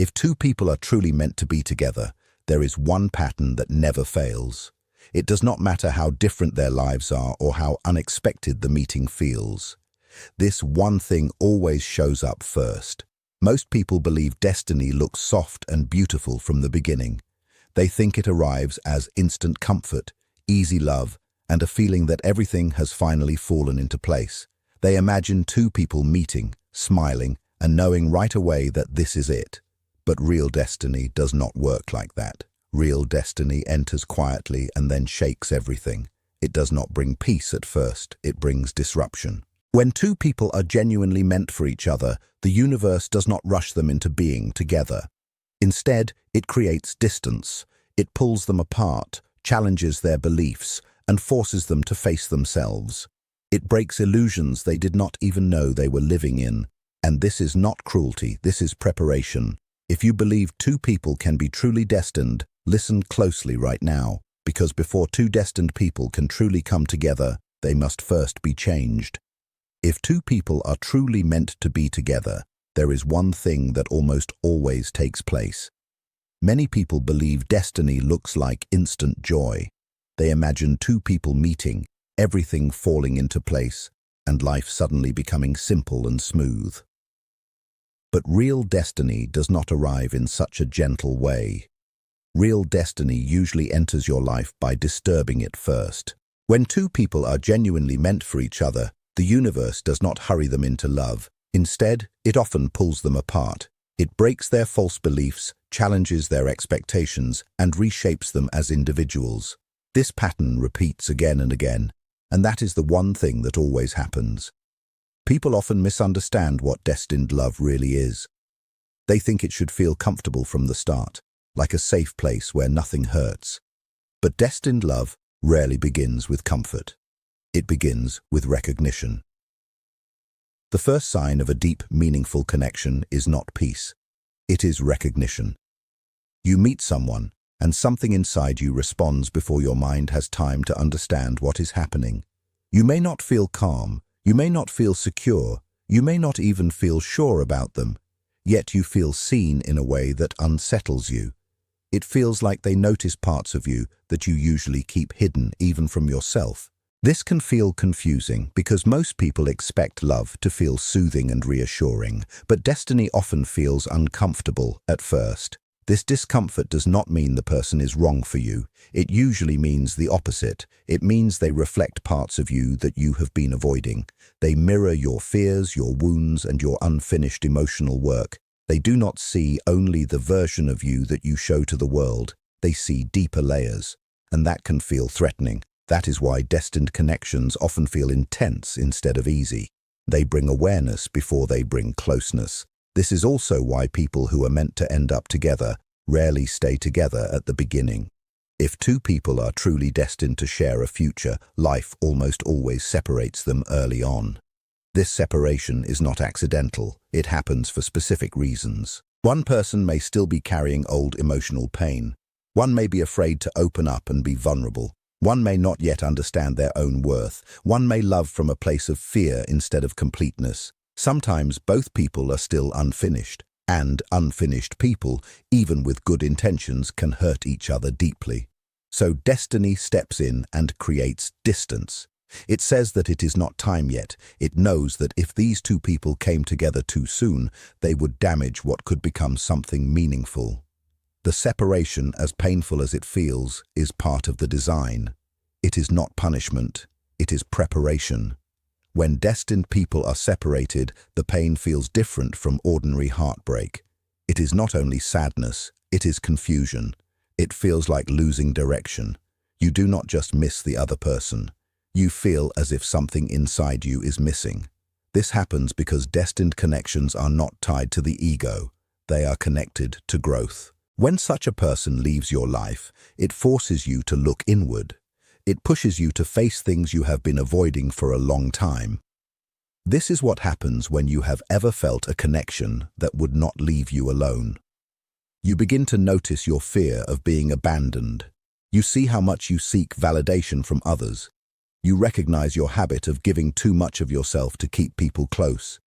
If two people are truly meant to be together, there is one pattern that never fails. It does not matter how different their lives are or how unexpected the meeting feels. This one thing always shows up first. Most people believe destiny looks soft and beautiful from the beginning. They think it arrives as instant comfort, easy love, and a feeling that everything has finally fallen into place. They imagine two people meeting, smiling, and knowing right away that this is it. But real destiny does not work like that. Real destiny enters quietly and then shakes everything. It does not bring peace at first, it brings disruption. When two people are genuinely meant for each other, the universe does not rush them into being together. Instead, it creates distance. It pulls them apart, challenges their beliefs, and forces them to face themselves. It breaks illusions they did not even know they were living in. And this is not cruelty, this is preparation. If you believe two people can be truly destined, listen closely right now, because before two destined people can truly come together, they must first be changed. If two people are truly meant to be together, there is one thing that almost always takes place. Many people believe destiny looks like instant joy. They imagine two people meeting, everything falling into place, and life suddenly becoming simple and smooth. But real destiny does not arrive in such a gentle way. Real destiny usually enters your life by disturbing it first. When two people are genuinely meant for each other, the universe does not hurry them into love. Instead, it often pulls them apart. It breaks their false beliefs, challenges their expectations, and reshapes them as individuals. This pattern repeats again and again, and that is the one thing that always happens. People often misunderstand what destined love really is. They think it should feel comfortable from the start, like a safe place where nothing hurts. But destined love rarely begins with comfort. It begins with recognition. The first sign of a deep, meaningful connection is not peace. It is recognition. You meet someone, and something inside you responds before your mind has time to understand what is happening. You may not feel calm, you may not feel secure, you may not even feel sure about them, yet you feel seen in a way that unsettles you. It feels like they notice parts of you that you usually keep hidden even from yourself. This can feel confusing because most people expect love to feel soothing and reassuring, but destiny often feels uncomfortable at first. This discomfort does not mean the person is wrong for you. It usually means the opposite. It means they reflect parts of you that you have been avoiding. They mirror your fears, your wounds, and your unfinished emotional work. They do not see only the version of you that you show to the world. They see deeper layers, and that can feel threatening. That is why destined connections often feel intense instead of easy. They bring awareness before they bring closeness. This is also why people who are meant to end up together rarely stay together at the beginning. If two people are truly destined to share a future, life almost always separates them early on. This separation is not accidental. It happens for specific reasons. One person may still be carrying old emotional pain. One may be afraid to open up and be vulnerable. One may not yet understand their own worth. One may love from a place of fear instead of completeness. Sometimes both people are still unfinished, and unfinished people, even with good intentions, can hurt each other deeply. So destiny steps in and creates distance. It says that it is not time yet. It knows that if these two people came together too soon, they would damage what could become something meaningful. The separation, as painful as it feels, is part of the design. It is not punishment, it is preparation. When destined people are separated, the pain feels different from ordinary heartbreak. It is not only sadness, it is confusion. It feels like losing direction. You do not just miss the other person. You feel as if something inside you is missing. This happens because destined connections are not tied to the ego. They are connected to growth. When such a person leaves your life, it forces you to look inward. It pushes you to face things you have been avoiding for a long time. This is what happens when you have ever felt a connection that would not leave you alone. You begin to notice your fear of being abandoned. You see how much you seek validation from others. You recognize your habit of giving too much of yourself to keep people close.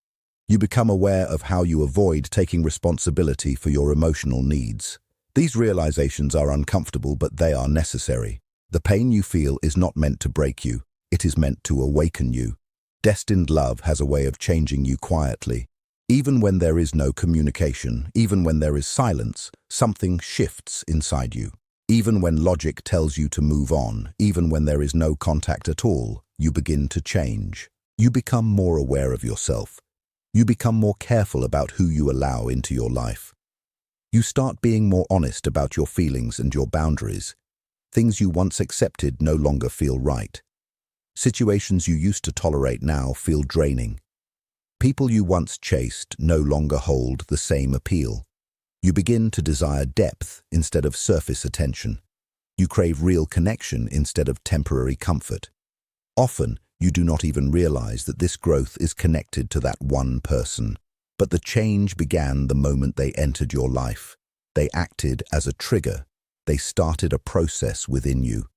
You become aware of how you avoid taking responsibility for your emotional needs. These realizations are uncomfortable, but they are necessary. The pain you feel is not meant to break you. It is meant to awaken you. Destined love has a way of changing you quietly. Even when there is no communication, even when there is silence, something shifts inside you. Even when logic tells you to move on, even when there is no contact at all, you begin to change. You become more aware of yourself. You become more careful about who you allow into your life. You start being more honest about your feelings and your boundaries. Things you once accepted no longer feel right. Situations you used to tolerate now feel draining. People you once chased no longer hold the same appeal. You begin to desire depth instead of surface attention. You crave real connection instead of temporary comfort. Often, you do not even realize that this growth is connected to that one person. But the change began the moment they entered your life. They acted as a trigger. They started a process within you.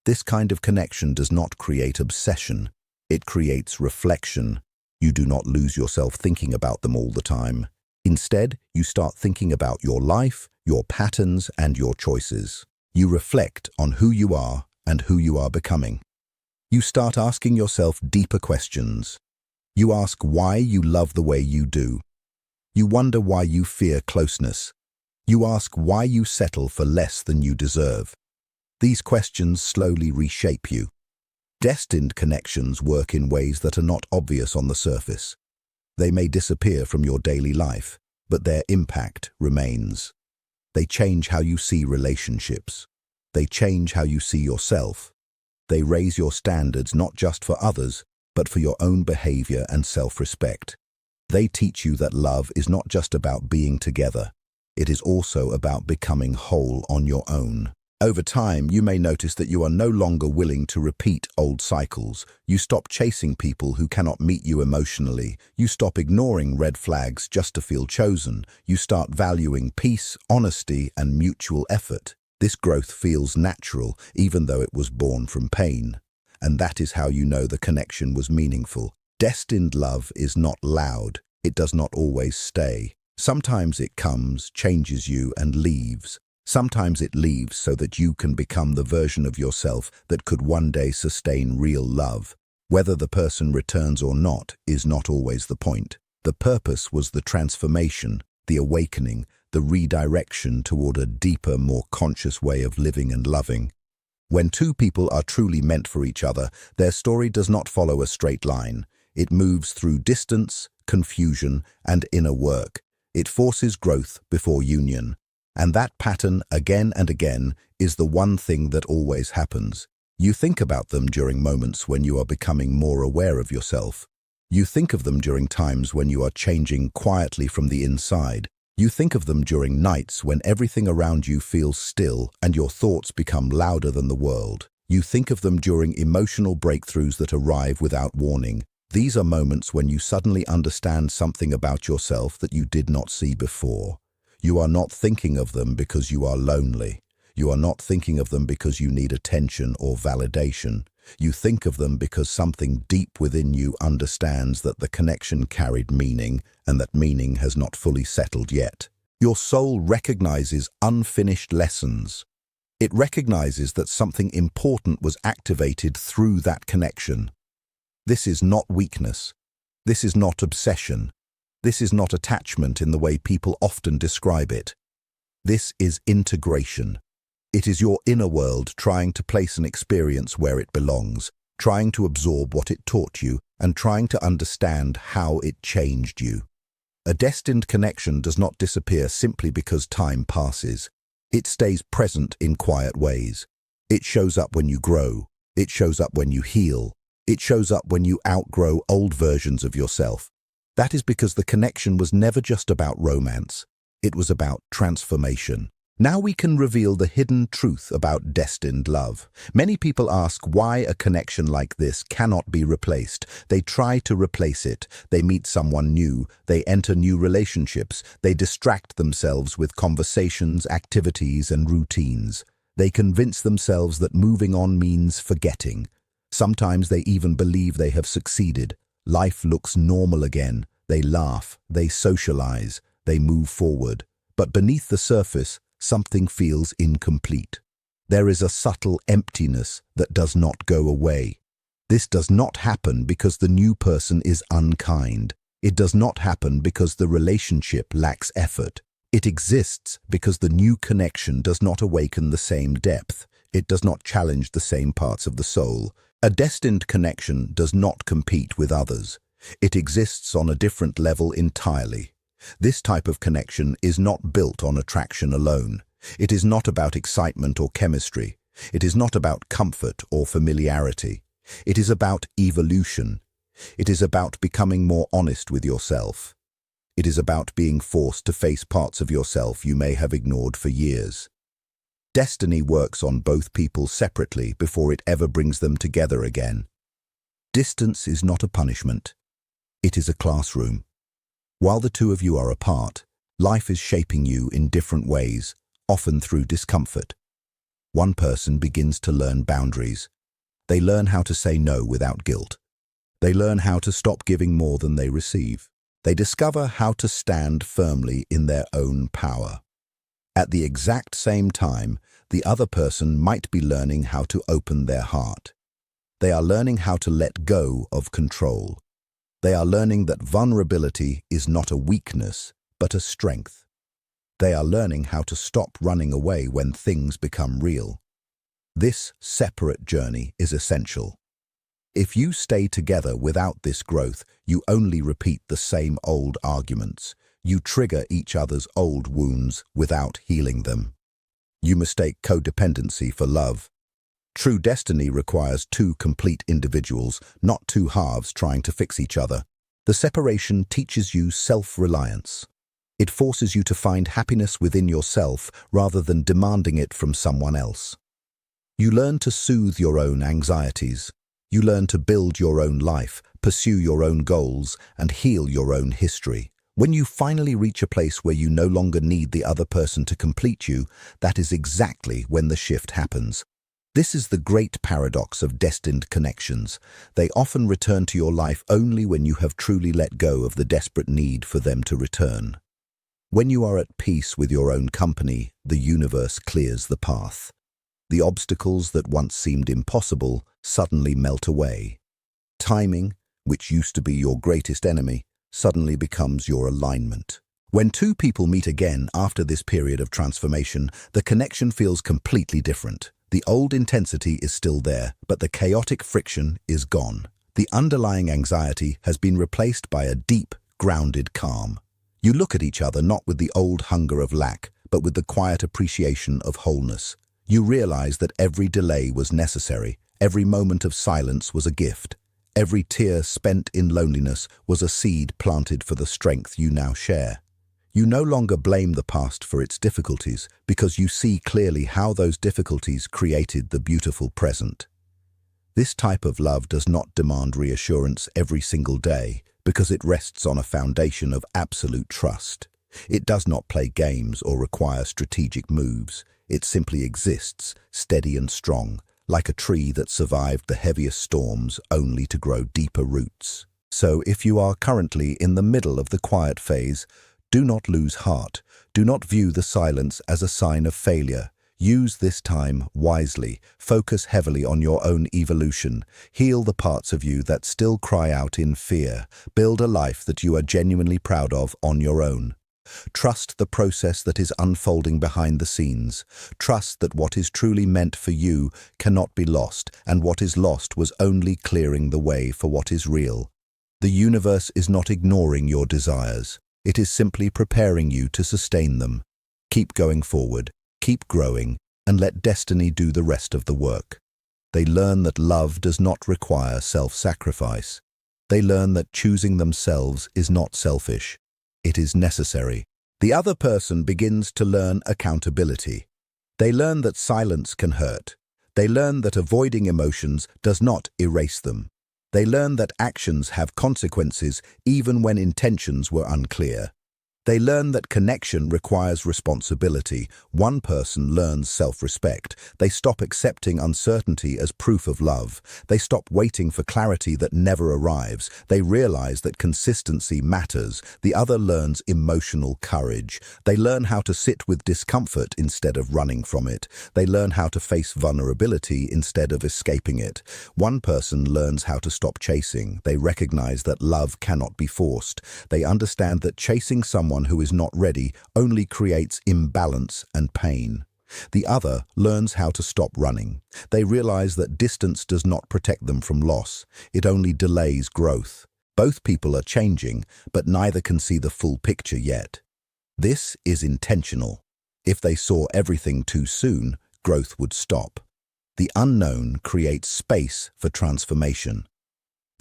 This kind of connection does not create obsession. It creates reflection. You do not lose yourself thinking about them all the time. Instead, you start thinking about your life, your patterns, and your choices. You reflect on who you are and who you are becoming. You start asking yourself deeper questions. You ask why you love the way you do. You wonder why you fear closeness. You ask why you settle for less than you deserve. These questions slowly reshape you. Destined connections work in ways that are not obvious on the surface. They may disappear from your daily life, but their impact remains. They change how you see relationships. They change how you see yourself. They raise your standards not just for others, but for your own behavior and self-respect. They teach you that love is not just about being together. It is also about becoming whole on your own. Over time, you may notice that you are no longer willing to repeat old cycles. You stop chasing people who cannot meet you emotionally. You stop ignoring red flags just to feel chosen. You start valuing peace, honesty, and mutual effort. This growth feels natural, even though it was born from pain. And that is how you know the connection was meaningful. Destined love is not loud. It does not always stay. Sometimes it comes, changes you, and leaves. Sometimes it leaves so that you can become the version of yourself that could one day sustain real love. Whether the person returns or not is not always the point. The purpose was the transformation, the awakening, the redirection toward a deeper, more conscious way of living and loving. When two people are truly meant for each other, their story does not follow a straight line. It moves through distance, confusion, and inner work. It forces growth before union. And that pattern, again and again, is the one thing that always happens. You think about them during moments when you are becoming more aware of yourself. You think of them during times when you are changing quietly from the inside. You think of them during nights when everything around you feels still and your thoughts become louder than the world. You think of them during emotional breakthroughs that arrive without warning. These are moments when you suddenly understand something about yourself that you did not see before. You are not thinking of them because you are lonely. You are not thinking of them because you need attention or validation. You think of them because something deep within you understands that the connection carried meaning and that meaning has not fully settled yet. Your soul recognizes unfinished lessons. It recognizes that something important was activated through that connection. This is not weakness. This is not obsession. This is not attachment in the way people often describe it. This is integration. It is your inner world trying to place an experience where it belongs, trying to absorb what it taught you, and trying to understand how it changed you. A destined connection does not disappear simply because time passes. It stays present in quiet ways. It shows up when you grow. It shows up when you heal. It shows up when you outgrow old versions of yourself. That is because the connection was never just about romance. It was about transformation. Now we can reveal the hidden truth about destined love. Many people ask why a connection like this cannot be replaced. They try to replace it. They meet someone new. They enter new relationships. They distract themselves with conversations, activities, and routines. They convince themselves that moving on means forgetting. Sometimes they even believe they have succeeded. Life looks normal again. They laugh, they socialize, they move forward. But beneath the surface, something feels incomplete. There is a subtle emptiness that does not go away. This does not happen because the new person is unkind. It does not happen because the relationship lacks effort. It exists because the new connection does not awaken the same depth. It does not challenge the same parts of the soul. A destined connection does not compete with others. It exists on a different level entirely. This type of connection is not built on attraction alone. It is not about excitement or chemistry. It is not about comfort or familiarity. It is about evolution. It is about becoming more honest with yourself. It is about being forced to face parts of yourself you may have ignored for years. Destiny works on both people separately before it ever brings them together again. Distance is not a punishment. It is a classroom. While the two of you are apart, life is shaping you in different ways, often through discomfort. One person begins to learn boundaries. They learn how to say no without guilt. They learn how to stop giving more than they receive. They discover how to stand firmly in their own power. At the exact same time, the other person might be learning how to open their heart. They are learning how to let go of control. They are learning that vulnerability is not a weakness, but a strength. They are learning how to stop running away when things become real. This separate journey is essential. If you stay together without this growth, you only repeat the same old arguments. You trigger each other's old wounds without healing them. You mistake codependency for love. True destiny requires two complete individuals, not two halves trying to fix each other. The separation teaches you self-reliance. It forces you to find happiness within yourself rather than demanding it from someone else. You learn to soothe your own anxieties. You learn to build your own life, pursue your own goals, and heal your own history. When you finally reach a place where you no longer need the other person to complete you, that is exactly when the shift happens. This is the great paradox of destined connections. They often return to your life only when you have truly let go of the desperate need for them to return. When you are at peace with your own company, the universe clears the path. The obstacles that once seemed impossible suddenly melt away. Timing, which used to be your greatest enemy, suddenly becomes your alignment. When two people meet again after this period of transformation, the connection feels completely different. The old intensity is still there, but the chaotic friction is gone. The underlying anxiety has been replaced by a deep, grounded calm. You look at each other not with the old hunger of lack, but with the quiet appreciation of wholeness. You realize that every delay was necessary, every moment of silence was a gift. Every tear spent in loneliness was a seed planted for the strength you now share. You no longer blame the past for its difficulties because you see clearly how those difficulties created the beautiful present. This type of love does not demand reassurance every single day because it rests on a foundation of absolute trust. It does not play games or require strategic moves. It simply exists, steady and strong, like a tree that survived the heaviest storms only to grow deeper roots. So if you are currently in the middle of the quiet phase, do not lose heart. Do not view the silence as a sign of failure. Use this time wisely. Focus heavily on your own evolution. Heal the parts of you that still cry out in fear. Build a life that you are genuinely proud of on your own. Trust the process that is unfolding behind the scenes. Trust that what is truly meant for you cannot be lost, and what is lost was only clearing the way for what is real. The universe is not ignoring your desires. It is simply preparing you to sustain them. Keep going forward, keep growing, and let destiny do the rest of the work. They learn that love does not require self-sacrifice. They learn that choosing themselves is not selfish. It is necessary. The other person begins to learn accountability. They learn that silence can hurt. They learn that avoiding emotions does not erase them. They learn that actions have consequences even when intentions were unclear. They learn that connection requires responsibility. One person learns self-respect. They stop accepting uncertainty as proof of love. They stop waiting for clarity that never arrives. They realize that consistency matters. The other learns emotional courage. They learn how to sit with discomfort instead of running from it. They learn how to face vulnerability instead of escaping it. One person learns how to stop chasing. They recognize that love cannot be forced. They understand that chasing someone who is not ready only creates imbalance and pain. The other learns how to stop running. They realize that distance does not protect them from loss. It only delays growth. Both people are changing, but neither can see the full picture yet. This is intentional. If they saw everything too soon, growth would stop. The unknown creates space for transformation.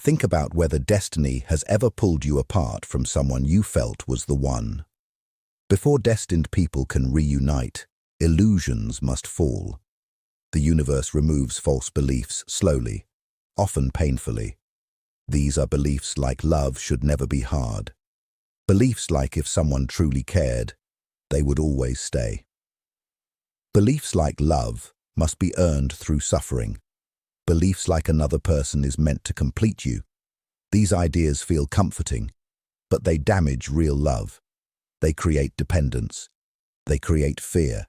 Think about whether destiny has ever pulled you apart from someone you felt was the one. Before destined people can reunite, illusions must fall. The universe removes false beliefs slowly, often painfully. These are beliefs like love should never be hard. Beliefs like if someone truly cared, they would always stay. Beliefs like love must be earned through suffering. Beliefs like another person is meant to complete you. These ideas feel comforting, but they damage real love. They create dependence. They create fear.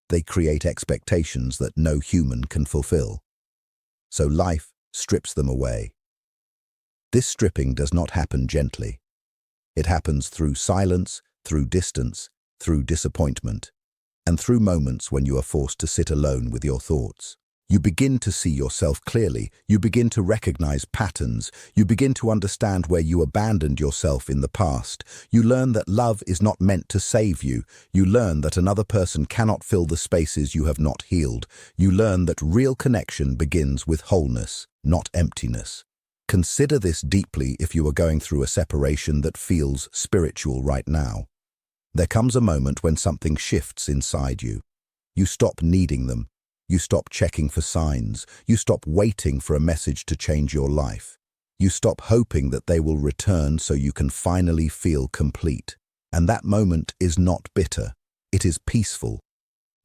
They create expectations that no human can fulfill. So life strips them away. This stripping does not happen gently. It happens through silence, through distance, through disappointment, and through moments when you are forced to sit alone with your thoughts. You begin to see yourself clearly. You begin to recognize patterns. You begin to understand where you abandoned yourself in the past. You learn that love is not meant to save you. You learn that another person cannot fill the spaces you have not healed. You learn that real connection begins with wholeness, not emptiness. Consider this deeply if you are going through a separation that feels spiritual right now. There comes a moment when something shifts inside you. You stop needing them. You stop checking for signs. You stop waiting for a message to change your life. You stop hoping that they will return so you can finally feel complete. And that moment is not bitter. It is peaceful.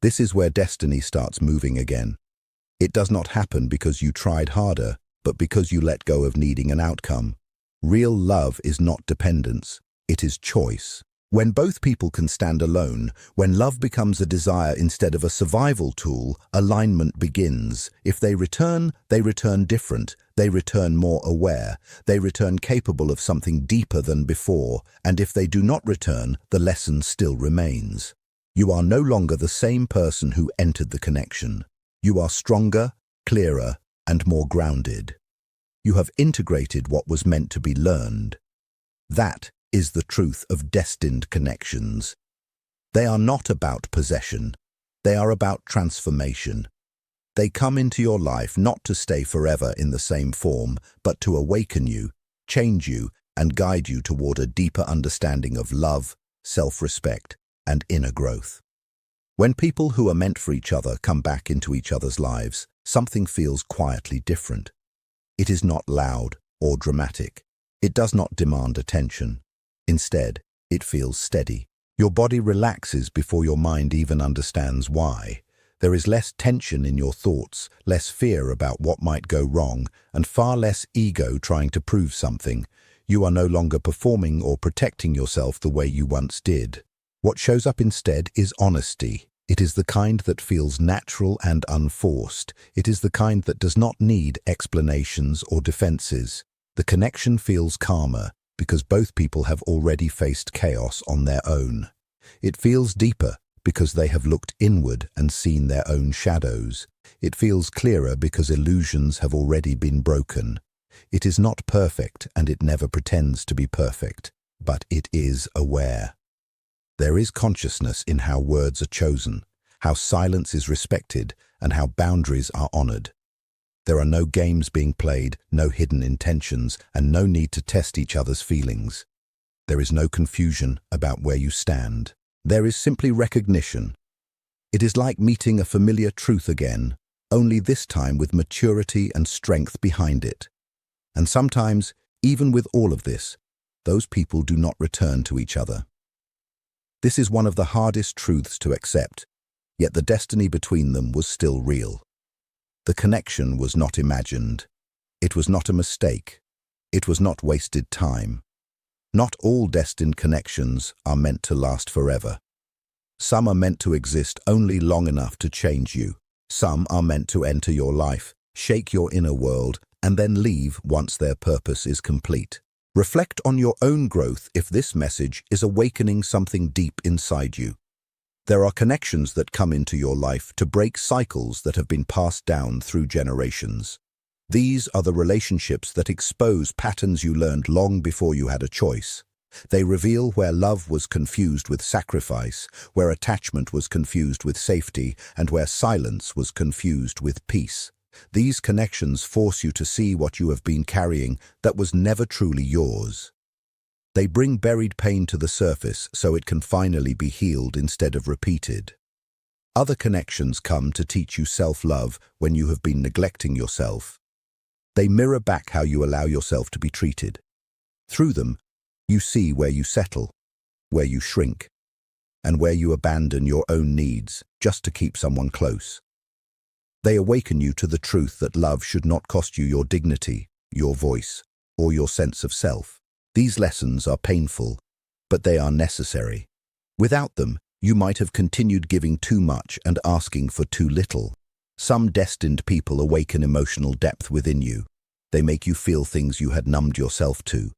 This is where destiny starts moving again. It does not happen because you tried harder, but because you let go of needing an outcome. Real love is not dependence. It is choice. When both people can stand alone, when love becomes a desire instead of a survival tool, alignment begins. If they return different. They return more aware. They return capable of something deeper than before. And if they do not return, the lesson still remains. You are no longer the same person who entered the connection. You are stronger, clearer, and more grounded. You have integrated what was meant to be learned. That is the truth of destined connections. They are not about possession. They are about transformation. They come into your life not to stay forever in the same form, but to awaken you, change you, and guide you toward a deeper understanding of love, self-respect, and inner growth. When people who are meant for each other come back into each other's lives, something feels quietly different. It is not loud or dramatic. It does not demand attention. Instead, it feels steady. Your body relaxes before your mind even understands why. There is less tension in your thoughts, less fear about what might go wrong, and far less ego trying to prove something. You are no longer performing or protecting yourself the way you once did. What shows up instead is honesty. It is the kind that feels natural and unforced. It is the kind that does not need explanations or defenses. The connection feels calmer, because both people have already faced chaos on their own. It feels deeper because they have looked inward and seen their own shadows. It feels clearer because illusions have already been broken. It is not perfect and it never pretends to be perfect, but it is aware. There is consciousness in how words are chosen, how silence is respected, and how boundaries are honored. There are no games being played, no hidden intentions, and no need to test each other's feelings. There is no confusion about where you stand. There is simply recognition. It is like meeting a familiar truth again, only this time with maturity and strength behind it. And sometimes, even with all of this, those people do not return to each other. This is one of the hardest truths to accept, yet the destiny between them was still real. The connection was not imagined. It was not a mistake. It was not wasted time. Not all destined connections are meant to last forever. Some are meant to exist only long enough to change you. Some are meant to enter your life, shake your inner world, and then leave once their purpose is complete. Reflect on your own growth if this message is awakening something deep inside you. There are connections that come into your life to break cycles that have been passed down through generations. These are the relationships that expose patterns you learned long before you had a choice. They reveal where love was confused with sacrifice, where attachment was confused with safety, and where silence was confused with peace. These connections force you to see what you have been carrying that was never truly yours. They bring buried pain to the surface so it can finally be healed instead of repeated. Other connections come to teach you self-love when you have been neglecting yourself. They mirror back how you allow yourself to be treated. Through them, you see where you settle, where you shrink, and where you abandon your own needs just to keep someone close. They awaken you to the truth that love should not cost you your dignity, your voice, or your sense of self. These lessons are painful, but they are necessary. Without them, you might have continued giving too much and asking for too little. Some destined people awaken emotional depth within you. They make you feel things you had numbed yourself to.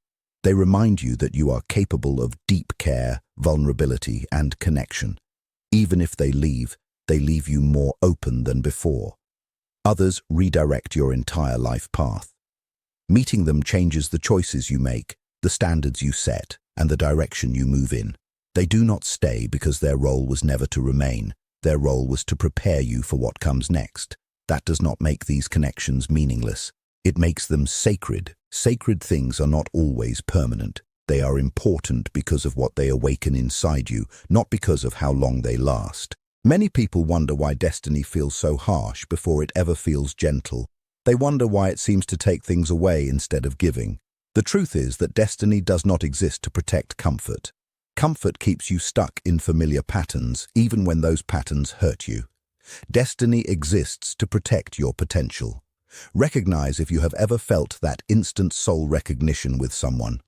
They remind you that you are capable of deep care, vulnerability, and connection. Even if they leave you more open than before. Others redirect your entire life path. Meeting them changes the choices you make, the standards you set, and the direction you move in. They do not stay because their role was never to remain. Their role was to prepare you for what comes next. That does not make these connections meaningless. It makes them sacred. Sacred things are not always permanent. They are important because of what they awaken inside you, not because of how long they last. Many people wonder why destiny feels so harsh before it ever feels gentle. They wonder why it seems to take things away instead of giving. The truth is that destiny does not exist to protect comfort. Comfort keeps you stuck in familiar patterns, even when those patterns hurt you. Destiny exists to protect your potential. Recognize if you have ever felt that instant soul recognition with someone.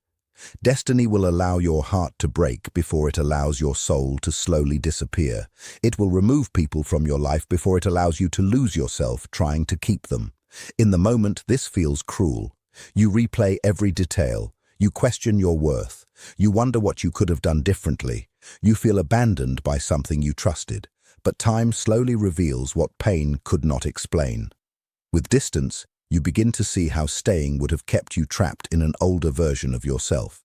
Destiny will allow your heart to break before it allows your soul to slowly disappear. It will remove people from your life before it allows you to lose yourself trying to keep them. In the moment, this feels cruel. You replay every detail. You question your worth. You wonder what you could have done differently. You feel abandoned by something you trusted. But time slowly reveals what pain could not explain. With distance, you begin to see how staying would have kept you trapped in an older version of yourself.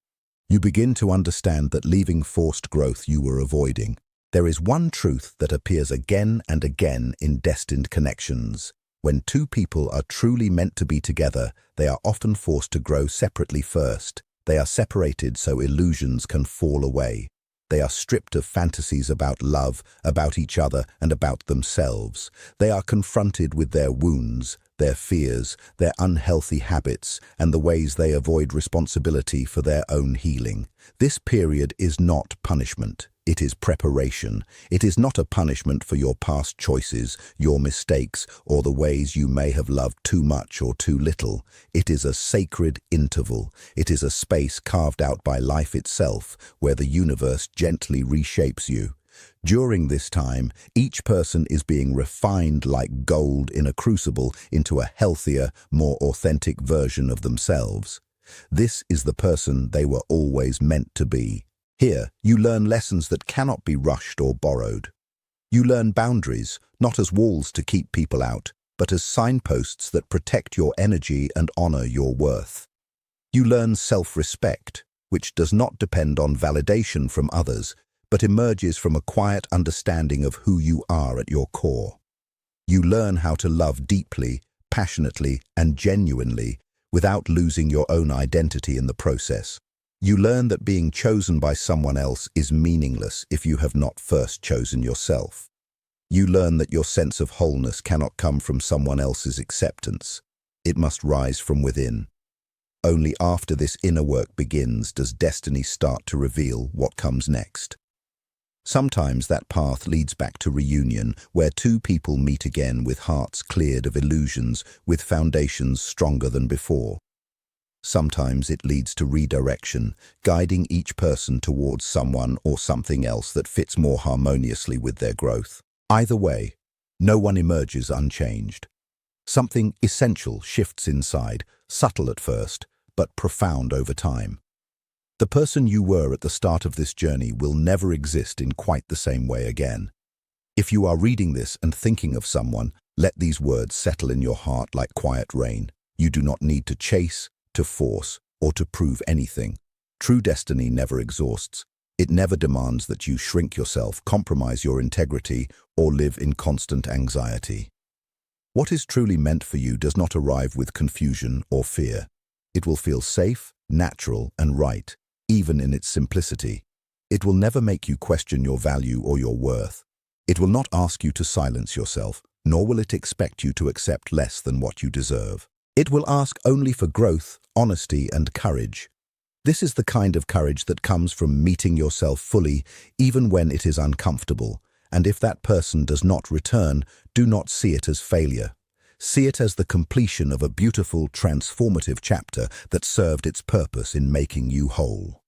You begin to understand that leaving forced growth you were avoiding. There is one truth that appears again and again in destined connections. When two people are truly meant to be together, they are often forced to grow separately first. They are separated so illusions can fall away. They are stripped of fantasies about love, about each other, and about themselves. They are confronted with their wounds, their fears, their unhealthy habits, and the ways they avoid responsibility for their own healing. This period is not punishment. It is preparation. It is not a punishment for your past choices, your mistakes, or the ways you may have loved too much or too little. It is a sacred interval. It is a space carved out by life itself, where the universe gently reshapes you. During this time, each person is being refined like gold in a crucible into a healthier, more authentic version of themselves. This is the person they were always meant to be. Here, you learn lessons that cannot be rushed or borrowed. You learn boundaries, not as walls to keep people out, but as signposts that protect your energy and honor your worth. You learn self-respect, which does not depend on validation from others, but emerges from a quiet understanding of who you are at your core. You learn how to love deeply, passionately, and genuinely without losing your own identity in the process. You learn that being chosen by someone else is meaningless if you have not first chosen yourself. You learn that your sense of wholeness cannot come from someone else's acceptance. It must rise from within. Only after this inner work begins does destiny start to reveal what comes next. Sometimes that path leads back to reunion, where two people meet again with hearts cleared of illusions, with foundations stronger than before. Sometimes it leads to redirection, guiding each person towards someone or something else that fits more harmoniously with their growth. Either way, no one emerges unchanged. Something essential shifts inside, subtle at first, but profound over time. The person you were at the start of this journey will never exist in quite the same way again. If you are reading this and thinking of someone, let these words settle in your heart like quiet rain. You do not need to chase, to force, or to prove anything. True destiny never exhausts. It never demands that you shrink yourself, compromise your integrity, or live in constant anxiety. What is truly meant for you does not arrive with confusion or fear. It will feel safe, natural, and right, even in its simplicity. It will never make you question your value or your worth. It will not ask you to silence yourself, nor will it expect you to accept less than what you deserve. It will ask only for growth, honesty, and courage. This is the kind of courage that comes from meeting yourself fully, even when it is uncomfortable. And if that person does not return, do not see it as failure. See it as the completion of a beautiful, transformative chapter that served its purpose in making you whole.